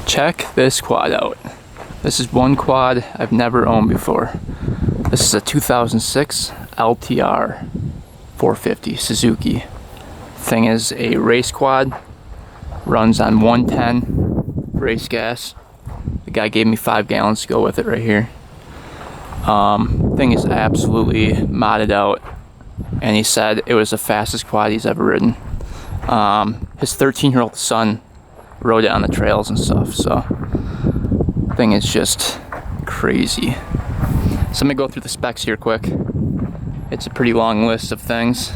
Check this quad out. This is one quad I've never owned before. This is a 2006 LTR450 Suzuki. Thing is a race quad, runs on 110 race gas. The guy gave me 5 gallons to go with it right here. Thing is absolutely modded out, and he said it was the fastest quad he's ever ridden. His 13-year-old son rode it on the trails and stuff, so thing is just crazy. So I'm gonna go through the specs here quick. It's a pretty long list of things.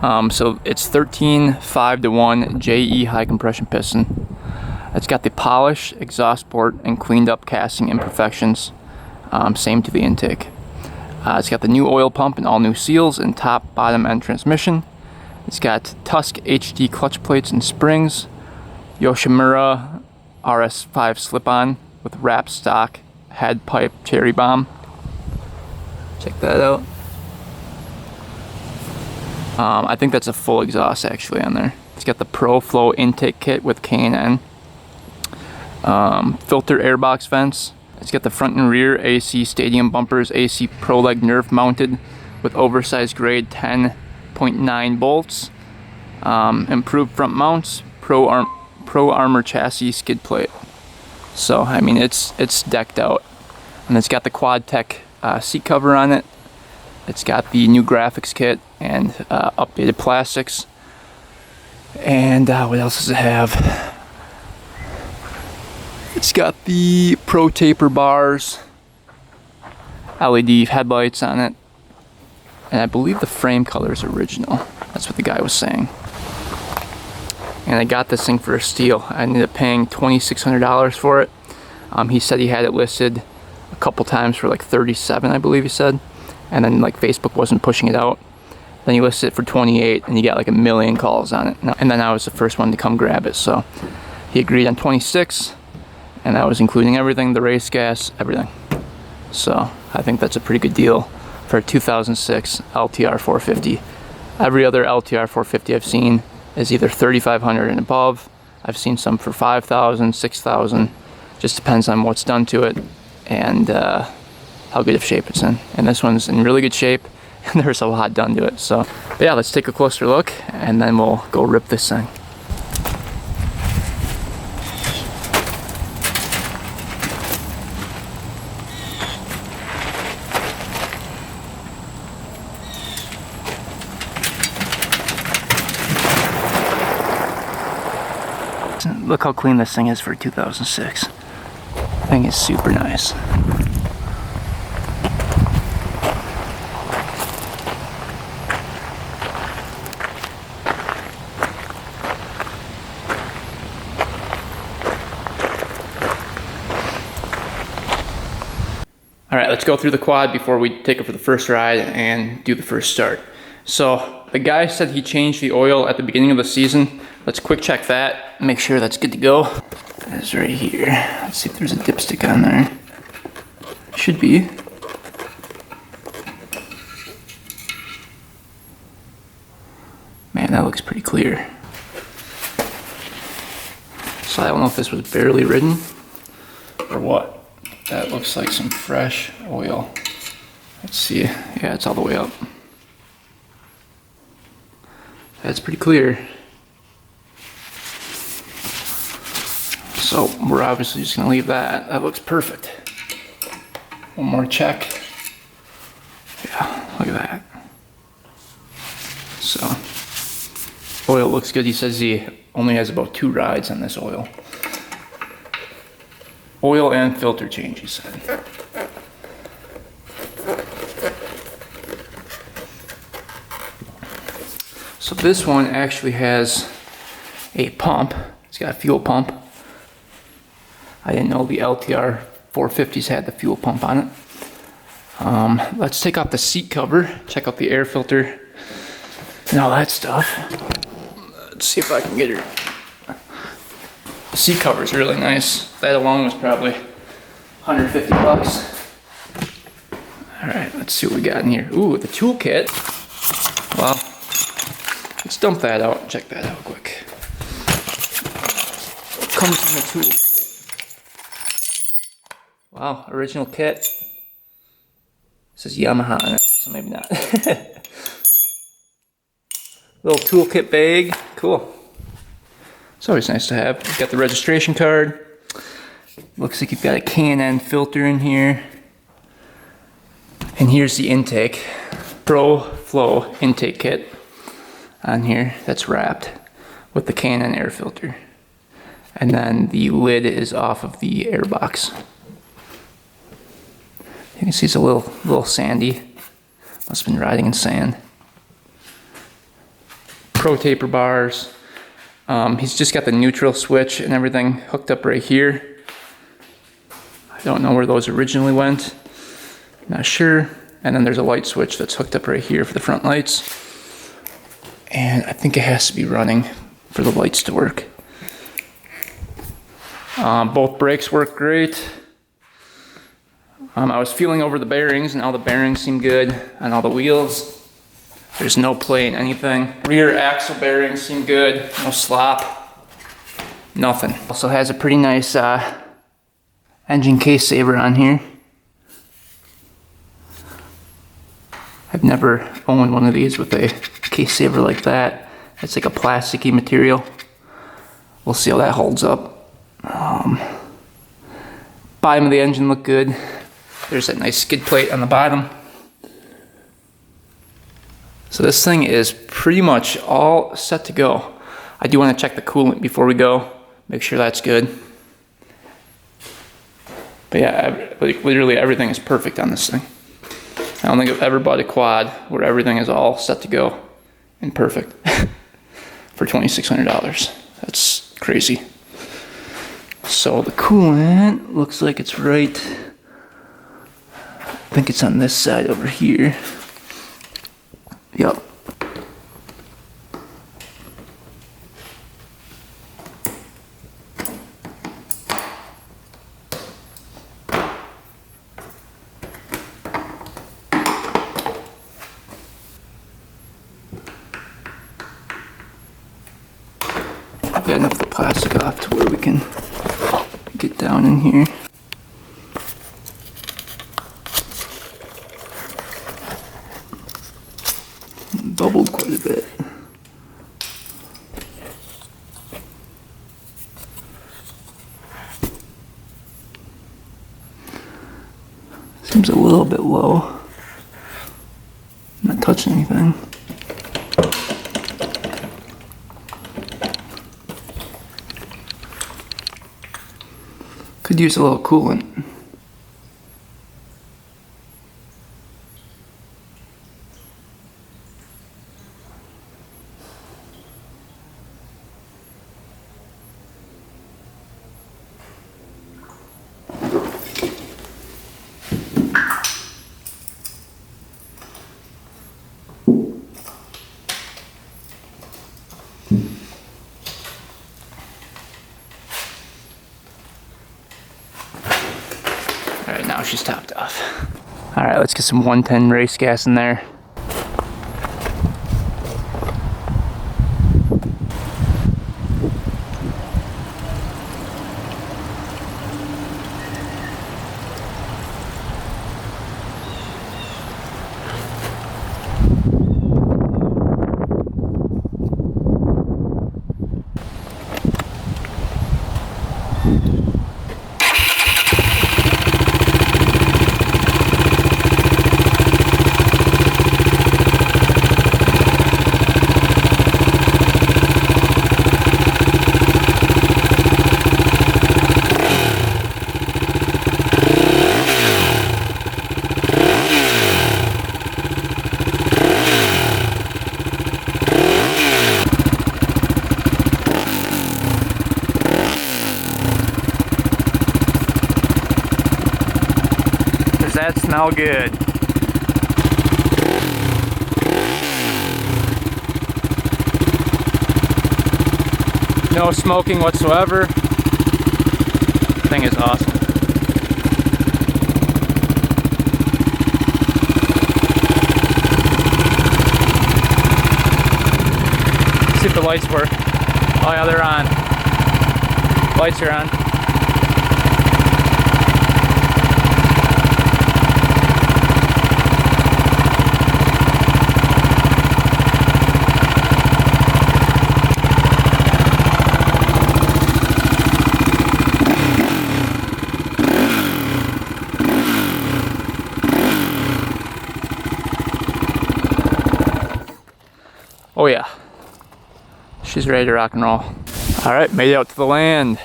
So it's 13 5-to-1 JE high compression piston. It's got the polished exhaust port and cleaned up casting imperfections, same to the intake. It's got the new oil pump and all new seals and top, bottom end transmission. It's got Tusk HD clutch plates and springs, Yoshimura RS5 slip-on with wrap stock head pipe cherry bomb. Check that out. I think that's a full exhaust actually on there. It's got the Pro Flow intake kit with K&N. Filter airbox vents. It's got the front and rear AC stadium bumpers, AC Pro Leg nerf mounted with oversized grade 10.9 bolts. Improved front mounts, Pro Armor chassis skid plate. So I mean it's decked out, and it's got the Quad Tech seat cover on it. It's got the new graphics kit and updated plastics. And what else does it have? It's got the Pro Taper bars, LED headlights on it, and I believe the frame color is original. That's what the guy was saying. And I got this thing for a steal. I ended up paying $2,600 for it. He said he had it listed a couple times for like $37, I believe he said. And then like Facebook wasn't pushing it out. Then he listed it for $28, and he got like 1 million calls on it. And then I was the first one to come grab it. So he agreed on $26, and that was including everything, the race gas, everything. So I think that's a pretty good deal for a 2006 LTR450. Every other LTR450 I've seen is either $3,500 and above. I've seen some for $5,000, $6,000. Just depends on what's done to it and how good of shape it's in. And this one's in really good shape, and there's a lot done to it. So, but yeah, let's take a closer look, and then we'll go rip this thing. Look how clean this thing is for 2006. Thing is super nice. Alright, let's go through the quad before we take it for the first ride and do the first start. So the guy said he changed the oil at the beginning of the season. Let's quick check that, make sure that's good to go. It's right here. Let's see if there's a dipstick on there. Should be. Man, that looks pretty clear. So I don't know if this was barely ridden or what. That looks like some fresh oil. Let's see. Yeah, it's all the way up. That's pretty clear. So we're obviously just gonna leave that. That looks perfect. One more check. Yeah, look at that. So, oil looks good. He says he only has about 2 rides on this oil. Oil and filter change, he said. So this one actually has a pump. It's got a fuel pump. I didn't know the LTR 450s had the fuel pump on it. Let's take off the seat cover, check out the air filter and all that stuff. Let's see if I can get her. The seat cover is really nice. That alone was probably 150 bucks. All right, let's see what we got in here. Ooh, the toolkit. Well, let's dump that out and check that out quick. Comes in the toolkit. Wow, original kit. It says Yamaha on it, so maybe not. Little toolkit bag, cool. It's always nice to have. You've got the registration card. Looks like you've got a K&N filter in here. And here's the intake. Pro Flow intake kit on here that's wrapped with the K&N air filter. And then the lid is off of the air box. You can see it's a little sandy. Must have been riding in sand. Pro taper bars. He's just got the neutral switch and everything hooked up right here. I don't know where those originally went. Not sure. And then there's a light switch that's hooked up right here for the front lights. And I think it has to be running for the lights to work. Both brakes work great. I was feeling over the bearings and all the bearings seem good on all the wheels. There's no play in anything. Rear axle bearings seem good, no slop, nothing. Also has a pretty nice engine case saver on here. I've never owned one of these with a case saver like that. It's like a plasticky material. We'll see how that holds up. Bottom of the engine looked good. There's that nice skid plate on the bottom. So this thing is pretty much all set to go. I do want to check the coolant before we go, make sure that's good. But yeah, literally everything is perfect on this thing. I don't think I've ever bought a quad where everything is all set to go and perfect for $2,600. That's crazy. So the coolant looks like it's right, I think it's on this side over here. Yep. I've got enough of the plastic off to where we can get down in here. Bubbled quite a bit. Seems a little bit low. I'm not touching anything. Could use a little coolant. Alright, now she's topped off. Alright, let's get some 110 race gas in there. That smell good. No smoking whatsoever. Thing is awesome. See if the lights work. Oh yeah, they're on. Lights are on. Oh yeah, she's ready to rock and roll. All right, made it out to the land.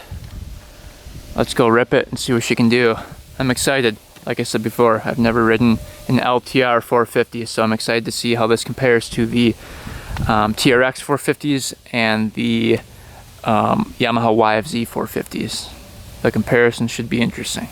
Let's go rip it and see what she can do. I'm excited. Like I said before, I've never ridden an LTR450, so I'm excited to see how this compares to the TRX 450s and the Yamaha YFZ 450s. The comparison should be interesting.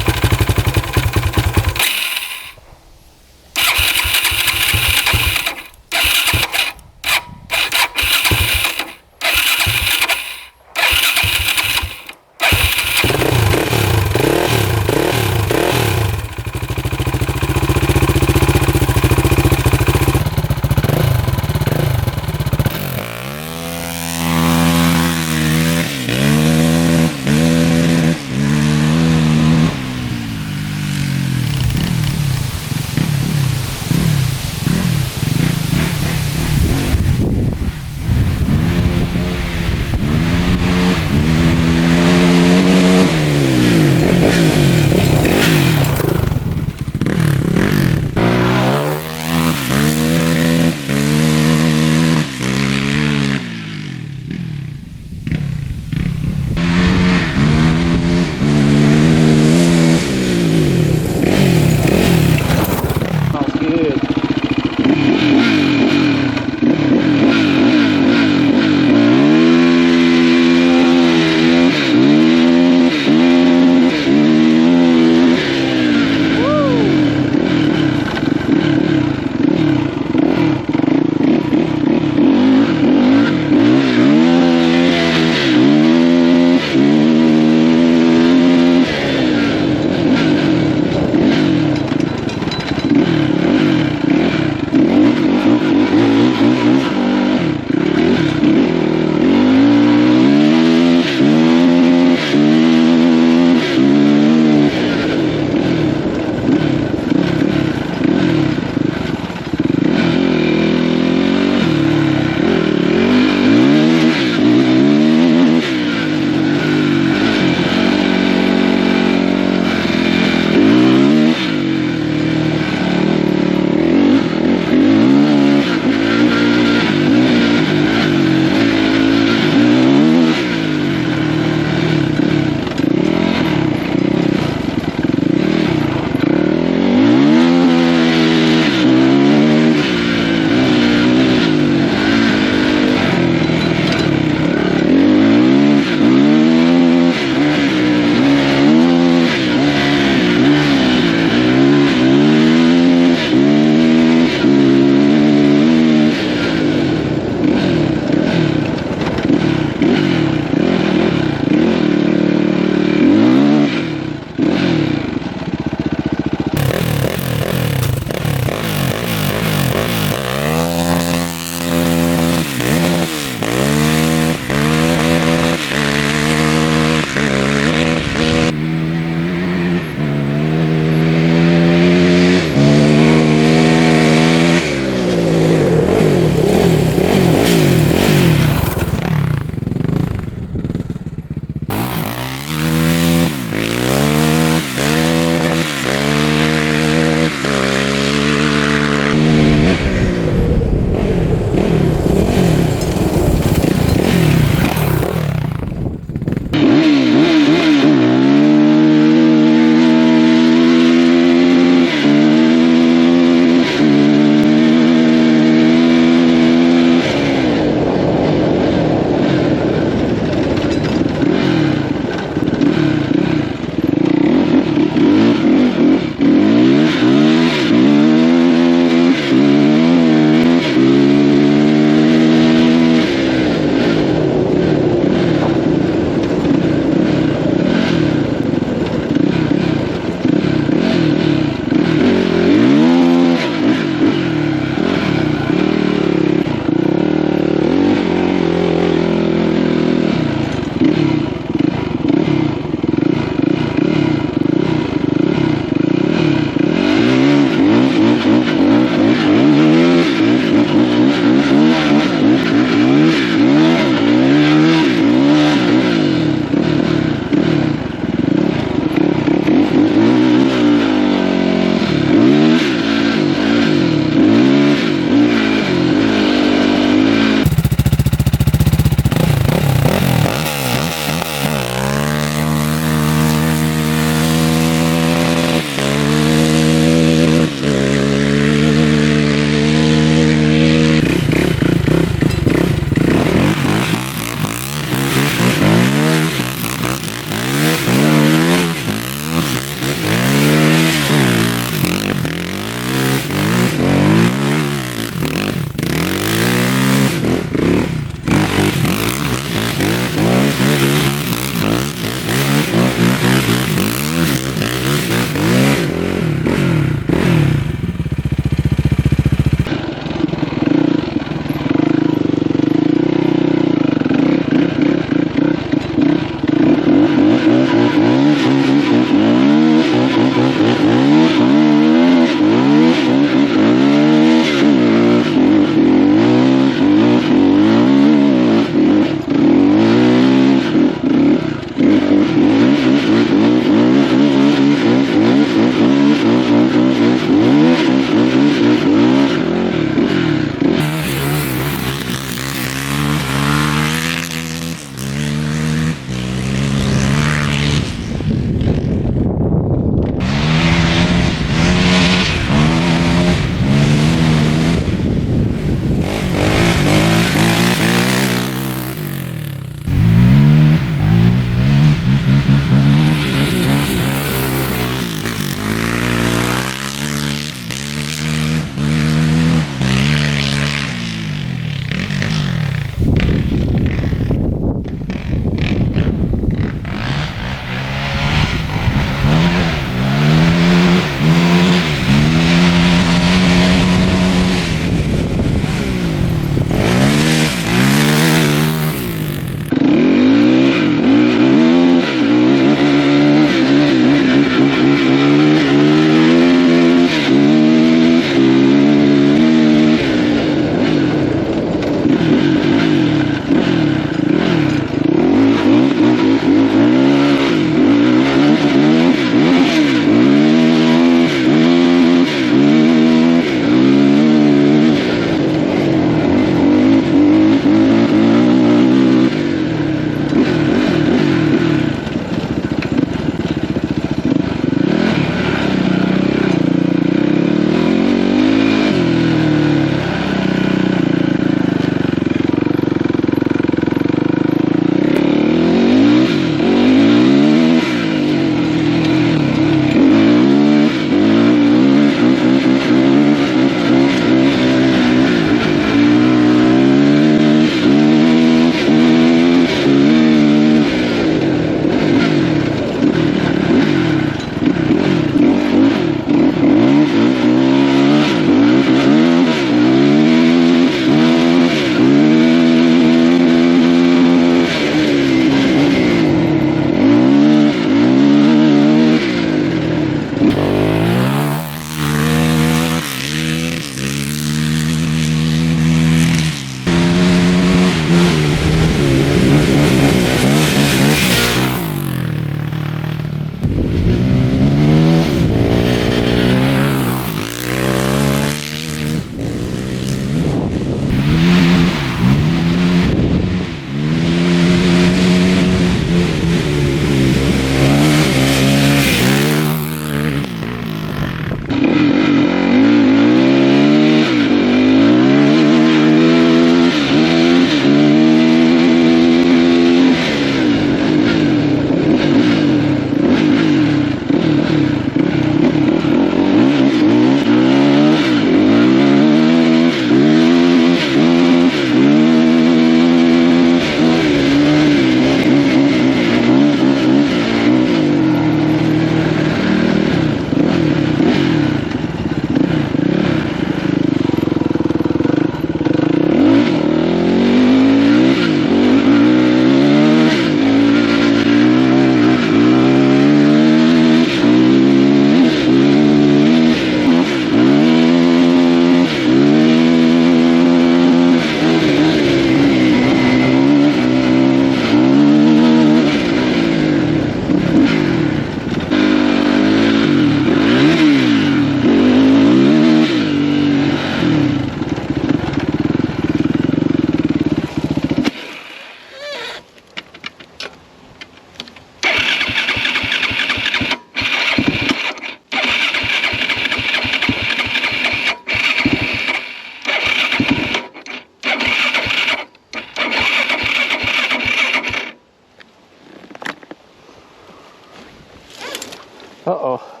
Uh-oh.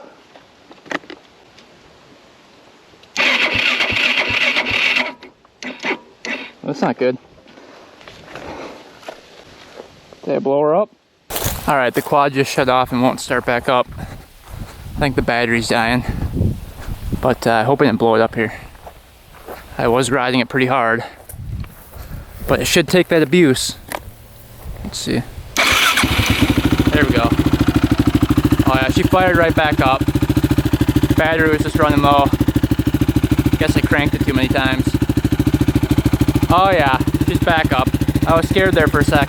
That's not good. Did I blow her up? Alright, the quad just shut off and won't start back up. I think the battery's dying. But I hope I didn't blow it up here. I was riding it pretty hard. But it should take that abuse. Let's see. There we go. Oh yeah, she fired right back up. Battery was just running low. Guess I cranked it too many times. Oh yeah, she's back up. I was scared there for a sec.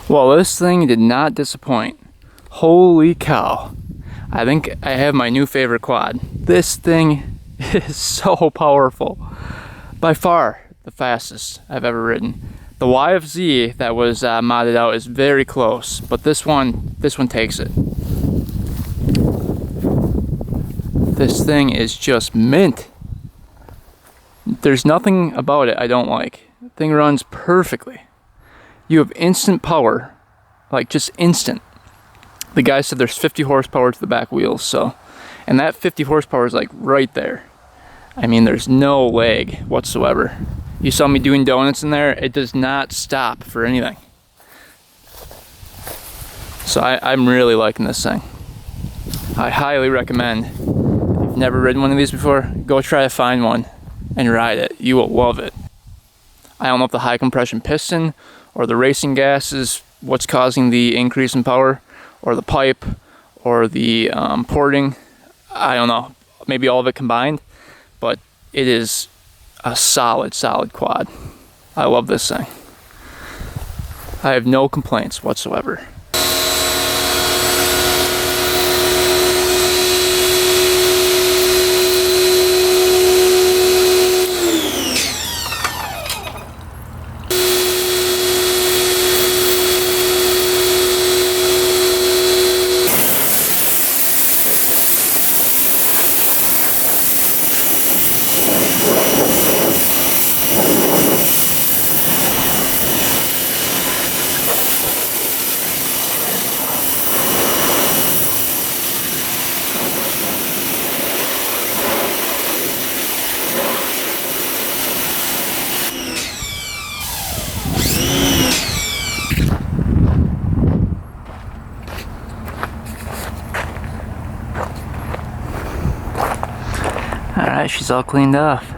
Well, this thing did not disappoint. Holy cow. I think I have my new favorite quad. This thing is so powerful. By far the fastest I've ever ridden. The YFZ that was modded out is very close, but this one takes it. This thing is just mint. There's nothing about it I don't like. The thing runs perfectly. You have instant power, like just instant. The guy said there's 50 horsepower to the back wheels, so, and that 50 horsepower is like right there. I mean, there's no lag whatsoever. You saw me doing donuts in there, it does not stop for anything. So I'm really liking this thing. I highly recommend, if you've never ridden one of these before, go try to find one and ride it. You will love it. I don't know if the high compression piston or the racing gas is what's causing the increase in power, or the pipe, or the porting. I don't know, maybe all of it combined, but it is a solid quad. I love this thing. I have no complaints whatsoever. Alright, she's all cleaned off.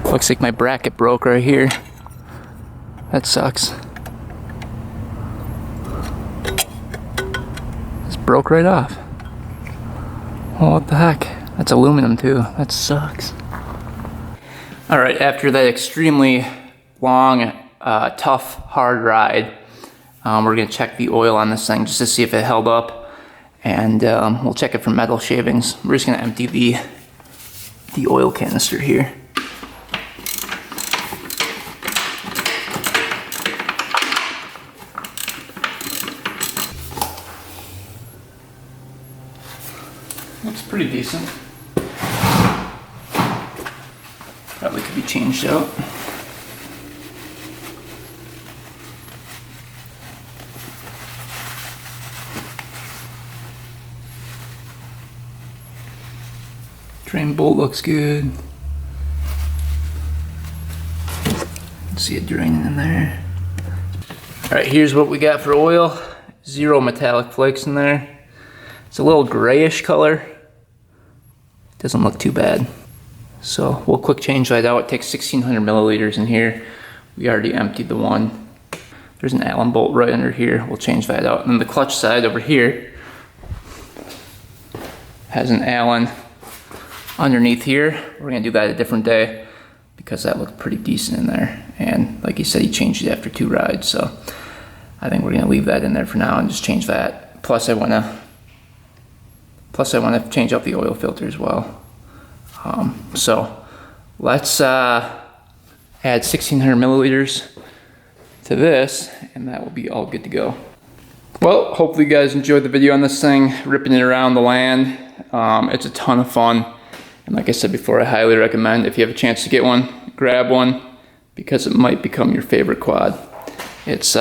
Looks like my bracket broke right here. That sucks. Just broke right off. Oh, what the heck? That's aluminum too. That sucks. Alright, after that extremely long, tough, hard ride, we're going to check the oil on this thing just to see if it held up. And we'll check it for metal shavings. We're just going to empty the oil canister here. Looks pretty decent. Probably could be changed out. Drain bolt looks good. See it draining in there. Alright, here's what we got for oil. 0 metallic flakes in there. It's a little grayish color. Doesn't look too bad. So we'll quick change that out. It takes 1600 milliliters in here. We already emptied the one. There's an Allen bolt right under here. We'll change that out. And then the clutch side over here has an Allen underneath here. We're gonna do that a different day because that looked pretty decent in there. And like he said, he changed it after 2 rides. So I think we're gonna leave that in there for now and just change that. Plus I wanna change out the oil filter as well. So let's add 1600 milliliters to this and that will be all good to go. Well, hopefully you guys enjoyed the video on this thing, ripping it around the land. It's a ton of fun. And like I said before, I highly recommend if you have a chance to get one, grab one because it might become your favorite quad. It's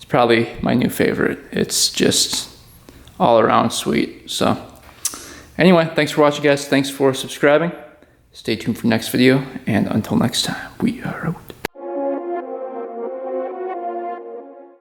probably my new favorite. It's just all around sweet. So anyway, thanks for watching guys. Thanks for subscribing. Stay tuned for next video. And until next time, we are out.